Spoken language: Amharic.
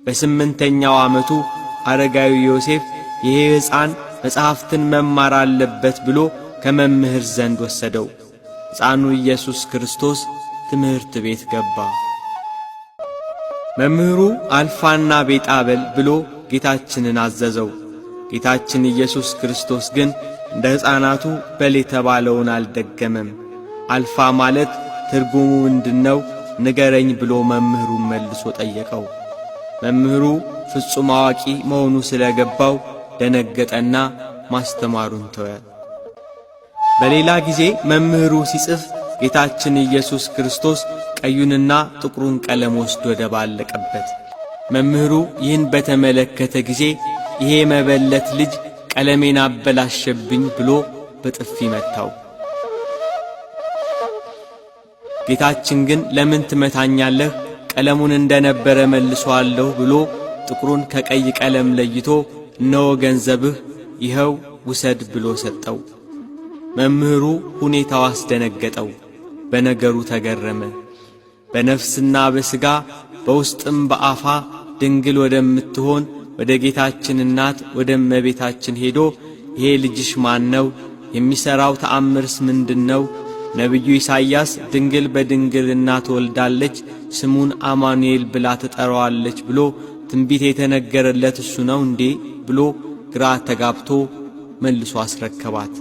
በ8ኛው ዓመቱ አረጋዊ ዮሴፍ ይሄ ሕፃን መጻሕፍትን መማር አለበት ብሎ ከመምህር ዘንድ ወሰደው። ሕፃኑ ኢየሱስ ክርስቶስ ትምህርት ቤት ገባ። መምህሩ አልፋና ቤጣ በል ብሎ ጌታችንን አዘዘው። ጌታችን ኢየሱስ ክርስቶስ ግን እንደ ሕፃናቱ በል የተባለውን አልደገመም። አልፋ ማለት ትርጉሙ ምንድነው ንገረኝ ብሎ መምህሩን መልሶ ጠየቀው። መምህሩ ፍጹም አዋቂ መሆኑ ስለገባው ደነገጠና ማስተማሩን ተወ። በሌላ ጊዜ መምህሩ ሲጽፍ ጌታችን ኢየሱስ ክርስቶስ ቀዩንና ጥቁሩን ቀለም ወስዶ ደባለቀበት። መምህሩ ይህን በተመለከተ ጊዜ ይሄ መበለት ልጅ ቀለሜን አበላሸብኝ ብሎ በጥፊ መታው። ጌታችን ግን ለምን ትመታኛለህ? ቀለሙን እንደነበረ መልሶአለሁ ብሎ ጥቁሩን ከቀይ ቀለም ለይቶ እነሆ ገንዘብህ ይኸው ውሰድ ብሎ ሰጠው። መምህሩ ሁኔታው አስደነገጠው፣ በነገሩ ተገረመ። በነፍስና በሥጋ በውስጥም በአፋ ድንግል ወደምትሆን ወደ ጌታችን እናት ወደ እመቤታችን ሄዶ ይሄ ልጅሽ ማን ነው? የሚሠራው ተአምርስ ምንድነው? ነቢዩ ኢሳይያስ ድንግል በድንግልና ትወልዳለች፣ ስሙን አማኑኤል ብላ ትጠራዋለች ብሎ ትንቢት የተነገረለት እሱ ነው እንዴ? ብሎ ግራ ተጋብቶ መልሶ አስረከባት።